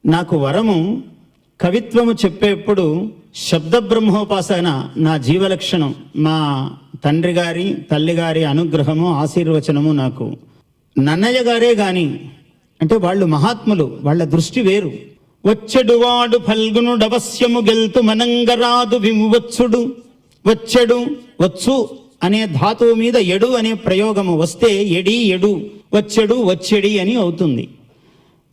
నాకు వరము కవిత్వము చెప్పేప్పుడు శబ్ద బ్రహ్మోపాసన నా జీవలక్షణం. మా తండ్రి గారి తల్లి గారి అనుగ్రహము ఆశీర్వచనము నాకు. నన్నయ్య గారే గాని అంటే వాళ్ళు మహాత్ములు, వాళ్ళ దృష్టి వేరు. వచ్చెడువాడు ఫల్గునుడవశ్యము గెల్తు మనంగరాదు విమువత్సుడు. వచ్చెడు వచ్చు అనే ధాతువు మీద ఎడు అనే ప్రయోగము వస్తే ఎడి ఎడు, వచ్చెడు వచ్చెడి అని అవుతుంది.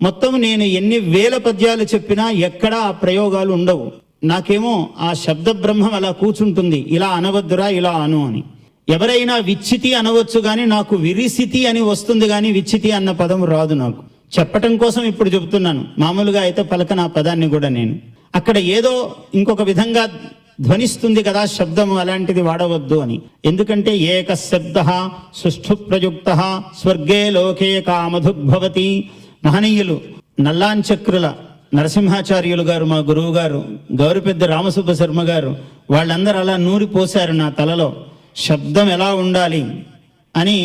మొత్తం నేను ఎన్ని వేల పద్యాలు చెప్పినా ఎక్కడా ఆ ప్రయోగాలు ఉండవు. నాకేమో ఆ శబ్ద బ్రహ్మం అలా కూర్చుంటుంది, ఇలా అనవద్దురా ఇలా అను అని. ఎవరైనా విచ్చితి అనవచ్చు కానీ నాకు విరిసితి అని వస్తుంది కానీ విచ్చితి అన్న పదం రాదు నాకు. చెప్పటం కోసం ఇప్పుడు చెబుతున్నాను, మామూలుగా అయితే పలకన ఆ పదాన్ని కూడా నేను. అక్కడ ఏదో ఇంకొక విధంగా ధ్వనిస్తుంది కదా శబ్దము, అలాంటిది వాడవద్దు అని. ఎందుకంటే ఏక శబ్ద సుష్ఠు ప్రయుక్త స్వర్గే లోకే కామధుగ్భవతి. మహనీయులు నల్లాంచక్రుల నరసింహాచార్యులు గారు, మా గురువు గారు, గౌరిపెద్ద రామసుబ్బ శర్మ గారు, వాళ్ళందరూ అలా నూరి పోశారు నా తలలో శబ్దం ఎలా ఉండాలి అని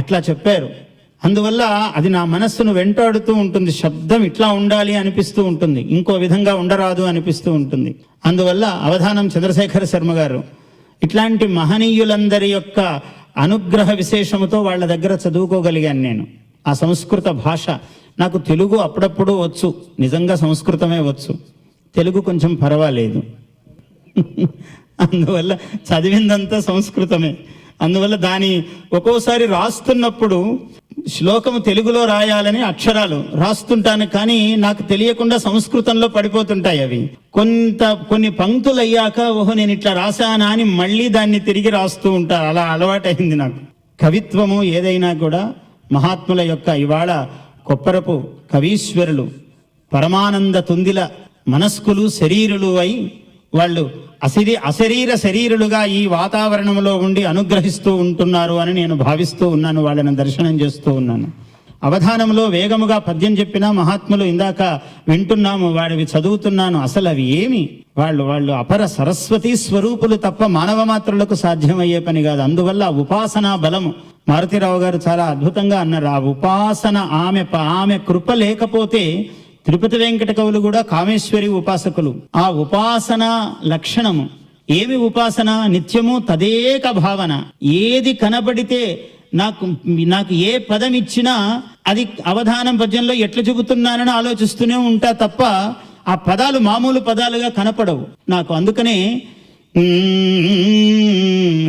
అట్లా చెప్పారు. అందువల్ల అది నా మనస్సును వెంటాడుతూ ఉంటుంది. శబ్దం ఇట్లా ఉండాలి అనిపిస్తూ ఉంటుంది, ఇంకో విధంగా ఉండరాదు అనిపిస్తూ ఉంటుంది. అందువల్ల అవధానం చంద్రశేఖర శర్మ గారు ఇట్లాంటి మహనీయులందరి యొక్క అనుగ్రహ విశేషముతో వాళ్ళ దగ్గర చదువుకోగలిగాను నేను. ఆ సంస్కృత భాష నాకు తెలుగు అప్పుడప్పుడు వచ్చు, నిజంగా సంస్కృతమే వచ్చు, తెలుగు కొంచెం పర్వాలేదు. అందువల్ల చదివిందంతా సంస్కృతమే. అందువల్ల దాని ఒక్కోసారి రాస్తున్నప్పుడు శ్లోకము తెలుగులో రాయాలని అక్షరాలు రాస్తుంటాను, కానీ నాకు తెలియకుండా సంస్కృతంలో పడిపోతుంటాయి అవి. కొన్ని పంక్తులు అయ్యాక ఓహో నేను ఇట్లా రాశానా అని మళ్ళీ దాన్ని తిరిగి రాస్తూ ఉంటా. అలా అలవాటైంది నాకు. కవిత్వము ఏదైనా కూడా మహాత్ముల యొక్క, ఇవాళ కొప్పరపు కవీశ్వరులు పరమానంద తుందిల మనస్కులు శరీరులు అయి వాళ్ళు అశరీర శరీరులుగా ఈ వాతావరణంలో ఉండి అనుగ్రహిస్తూ ఉంటున్నారు అని నేను భావిస్తూ ఉన్నాను, వాళ్ళని దర్శనం చేస్తూ ఉన్నాను. అవధానంలో వేగముగా పద్యం చెప్పిన మహాత్ములు ఇందాక వింటున్నాము, వాడివి చదువుతున్నాను. అసలు అవి ఏమి, వాళ్ళు అపర సరస్వతీ స్వరూపులు తప్ప మానవ మాత్రులకు సాధ్యమయ్యే పని కాదు. అందువల్ల ఉపాసనా బలము, మారుతిరావు గారు చాలా అద్భుతంగా అన్నారు. ఆ ఉపాసన ఆమె కృప లేకపోతే, తిరుపతి వెంకట కవులు కూడా కామేశ్వరి ఉపాసకులు. ఆ ఉపాసన లక్షణము ఏమి? ఉపాసన నిత్యము తదేక భావన. ఏది కనబడితే నాకు ఏ పదం ఇచ్చినా అది అవధానం పద్యంలో ఎట్లా చెబుతున్నానని ఆలోచిస్తూనే ఉంటా తప్ప ఆ పదాలు మామూలు పదాలుగా కనపడవు నాకు. అందుకనే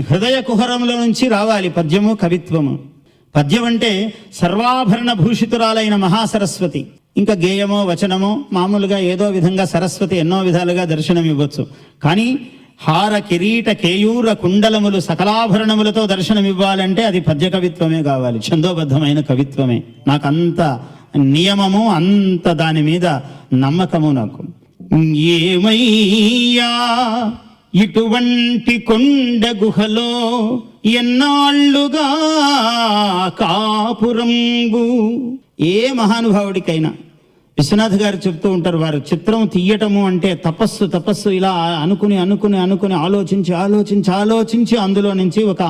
హృదయ కుహరంలో నుంచి రావాలి పద్యము, కవిత్వము. పద్యం అంటే సర్వాభరణ భూషితురాలైన మహాసరస్వతి. ఇంకా గేయమో వచనమో మామూలుగా ఏదో విధంగా సరస్వతి ఎన్నో విధాలుగా దర్శనం ఇవ్వచ్చు. కానీ హార కిరీట కేయూర కుండలములు సకలాభరణములతో దర్శనం ఇవ్వాలంటే అది పద్య కవిత్వమే కావాలి, ఛందోబద్ధమైన కవిత్వమే. నాకు అంత నియమము, అంత దాని మీద నమ్మకము నాకు. ఏమయ్యా ఇటువంటి కొండ గుహలో ఎన్నాళ్ళుగా కాపురంబు. ఏ మహానుభావుడికైనా విశ్వనాథ్ గారు చెప్తూ ఉంటారు, వారు చిత్రం తీయటము అంటే తపస్సు ఇలా అనుకుని ఆలోచించి అందులో నుంచి ఒక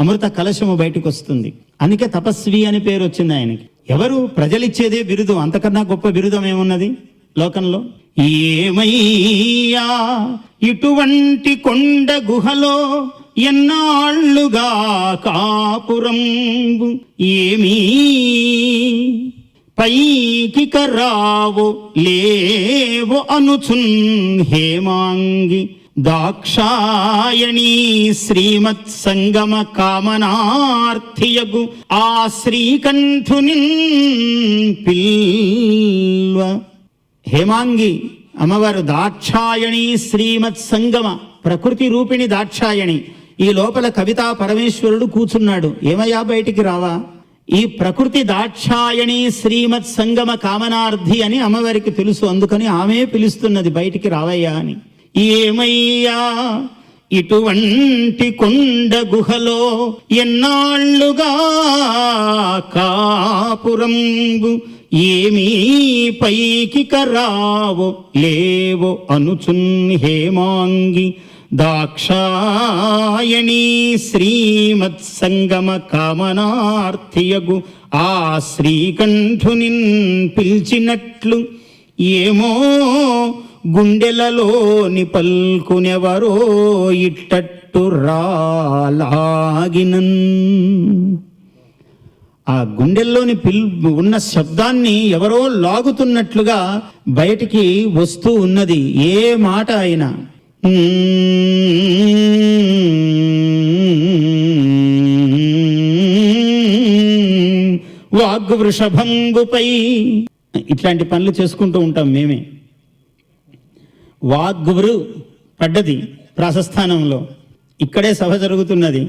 అమృత కలశము బయటకు వస్తుంది. అందుకే తపస్వి అని పేరు వచ్చింది ఆయనకి. ఎవరు? ప్రజలిచ్చేదే బిరుదు, అంతకన్నా గొప్ప బిరుదం ఏమున్నది లోకంలో? ఏమయ్యా ఇటువంటి కొండ గుహలో ఎన్నాళ్ళుగా కాపురంబు. ఏమీ పైకి కరావో లేవో అనుచున్ హేమాంగి దాక్షాయణీ శ్రీమత్ సంగమ కామనార్థియగు ఆ శ్రీకంఠుని పిల్వ. హేమాంగి అమ్మవారు దాక్షాయణి శ్రీమత్ సంగమ, ప్రకృతి రూపిణి దాక్షాయణి. ఈ లోపల కవితా పరమేశ్వరుడు కూర్చున్నాడు. ఏమయ్యా బయటికి రావా? ఈ ప్రకృతి దాక్షాయణి శ్రీమత్ సంగమ కామనార్థి అని అమ్మవారికి తెలుసు, అందుకని ఆమె పిలుస్తున్నది బయటికి రావయ్యా అని. ఏమయ్యా ఇటువంటి కొండ గుహలో ఎన్నాళ్ళుగా కాపురంబు. ఏమీ పైకి కరావో లేవో అనుచున్ హేమాంగి దాక్షాయణీ శ్రీమత్ సంగమ కామనార్థియగు ఆ శ్రీకంఠునిన్ పిలిచినట్లు ఏమో గుండెలలోని పల్కునెవరో ఇట్టట్టు రాలాగినన్. ఆ గుండెల్లోని ఉన్న శబ్దాన్ని ఎవరో లాగుతున్నట్లుగా బయటికి వస్తూ ఉన్నది ఏ మాట అయినా. వాగ్వృషభంబుపై ఇట్లాంటి పనులు చేసుకుంటూ ఉంటాం మేమే. వాగ్వృ పడ్డది ప్రాసస్థానంలో, ఇక్కడే సభ జరుగుతున్నది.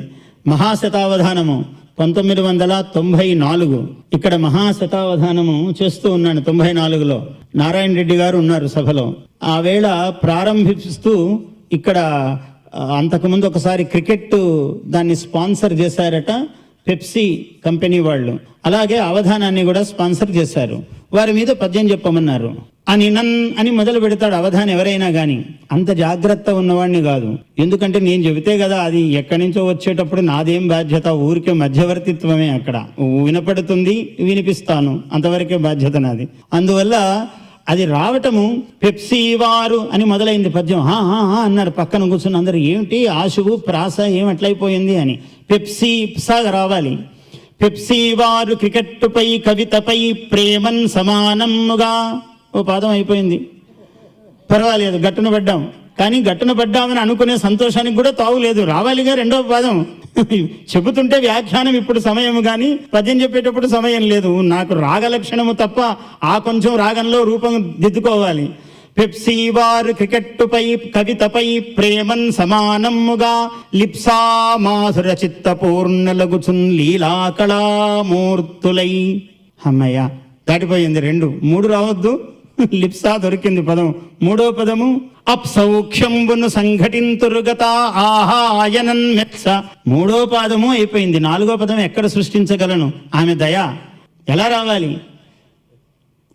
మహాశతావధానము 1994 ఇక్కడ మహాశతావధానము చేస్తూ ఉన్నాను. 94లో నారాయణ రెడ్డి గారు ఉన్నారు సభలో. ఆ వేళ ప్రారంభిస్తూ ఇక్కడ అంతకుముందు ఒకసారి క్రికెట్ దాన్ని స్పాన్సర్ చేశారట పెప్సీ కంపెనీ వాళ్ళు. అలాగే అవధానాన్ని కూడా స్పాన్సర్ చేశారు. వారి మీద పద్యం చెప్పమన్నారు. అని మొదలు పెడతాడు అవధానం ఎవరైనా కానీ. అంత జాగ్రత్త ఉన్నవాడిని కాదు, ఎందుకంటే నేను చెబితే కదా అది ఎక్కడి నుంచో వచ్చేటప్పుడు నాదేం బాధ్యత, ఊరికే మధ్యవర్తిత్వమే. అక్కడ వినపడుతుంది, వినిపిస్తాను, అంతవరకే బాధ్యత నాది. అందువల్ల అది రావటము పెప్సీ వారు అని మొదలైంది పద్యం. అన్నారు పక్కన కూర్చుని అందరు, ఏమిటి ఆశువు ప్రాస ఏమట్లయిపోయింది అని. పెప్సీ సాగా రావాలి. పెప్సీ వారు క్రికెట్టుపై కవితపై ప్రేమన్ సమానముగా ఓ పాదం అయిపోయింది. పర్వాలేదు, గట్టున పడ్డాం. కానీ గట్టున పడ్డామని అనుకునే సంతోషానికి కూడా తావులేదు, రావాలిగా రెండవ పాదం. చెబుతుంటే వ్యాఖ్యానం ఇప్పుడు సమయం, కానీ పద్యం చెప్పేటప్పుడు సమయం లేదు. నాకు రాగలక్షణము తప్ప ఆ కొంచెం రాగంలో రూపం దిద్దుకోవాలి. పెప్సీ వారు క్రికెట్టుపై కవితపై ప్రేమన్ సమానముగా లిప్సా మాధుర చిత్త పూర్ణలగుచున్ లీలా కళామూర్తులై. అమ్మయ్య, దాటిపోయింది 2, 3 రావద్దు. లిప్సా దొరికింది పదం. 3వ పదము అప్సౌఖ్యంబును సంఘటింతురుగత ఆహాయనన్ మెత్స. 3వ పాదము అయిపోయింది. 4వ పదం ఎక్కడ సృష్టించగలను? ఆమె దయ ఎలా రావాలి?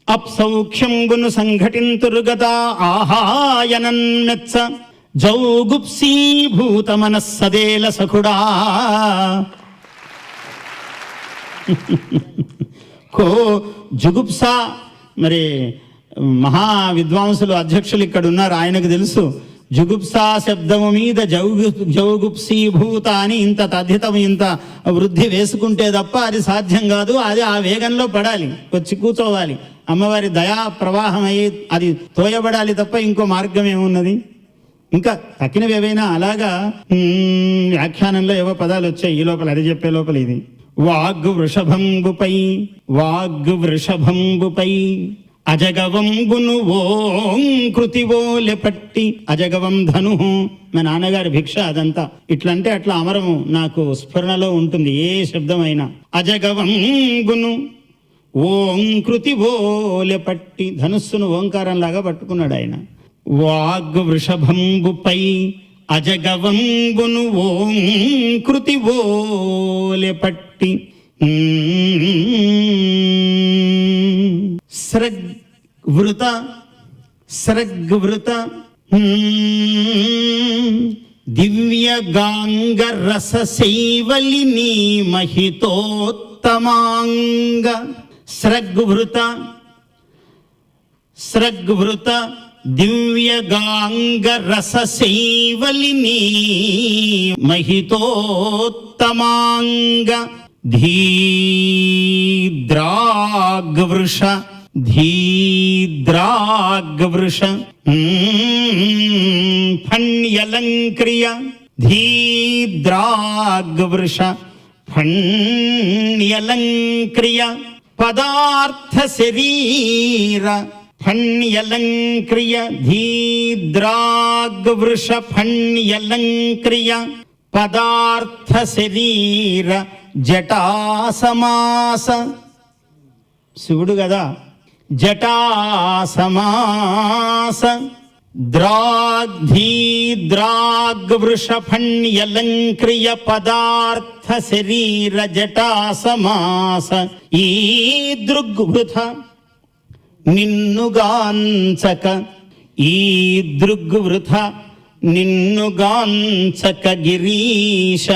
అప్సౌఖ్యంబును సంఘటింతురుగత ఆహాయనన్ మెత్స జౌగుప్సీభూత మనస్సదేల సఖుడా. కో జుగుప్సా. మరి మహా విద్వాంసులు అధ్యక్షులు ఇక్కడ ఉన్నారు, ఆయనకు తెలుసు. జుగుప్సా శబ్దము మీద జౌగుప్సీభూత అని ఇంత తద్ధితం, ఇంత వృద్ధి వేసుకుంటే తప్ప అది సాధ్యం కాదు. అది ఆ వేగంలో పడాలి, వచ్చి కూర్చోవాలి. అమ్మవారి దయా ప్రవాహం అయ్యి అది తోయబడాలి తప్ప ఇంకో మార్గం ఏమున్నది? ఇంకా తక్కినవి ఏవైనా అలాగా వ్యాఖ్యానంలో ఏవో పదాలు వచ్చాయి. ఈ లోపల అది చెప్పే లోపల ఇది వాగ్వృషభంబుపై అజగవంబును ఓం కృతివోలె పట్టి. అజగవం ధను, మా నాన్నగారి భిక్ష అదంతా. ఇట్లంటే అట్లా అమరము నాకు స్ఫురణలో ఉంటుంది ఏ శబ్దమైనా. అజగవంబును ఓం కృతివోలె పట్టి, ధనుస్సును ఓంకారంలాగా పట్టుకున్నాడు ఆయన. వాగ్వృషభంబుపై అజగవంబును ఓం కృతివోలె పట్టి. స్రగ్వృత దివ్యగాంగ రసశైవలినీ మహితోత్తమాంగ. స్రగ్వృత దివ్యగాంగ రసశైవలినీ మహితోత్తమాంగ. ధీద్రాగ్వృష ఫణ్యలంక్రియ. ధీద్రాగ్వృష ఫణ్యలంక్రియ పదార్థ శరీర. ఫణ్యలంక్రియ ధీద్రాగ్వృష ఫణ్యలంక్రియ పదార్థ శరీర జటాసమాస. శివుడు కదా, జటాసమాస. ద్రాగ్ధీద్రాగ్వృష ఫణ్యలంక్రియ పదార్థ శరీర జటాసమాస. ఈ దృగ్వృథ నిన్నుగాంచక, ఈ దృగ్వృథ నిన్నుగాంచక గిరీశ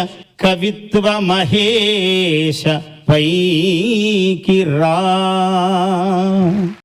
కవిత్వ మహేశ పైకి రా.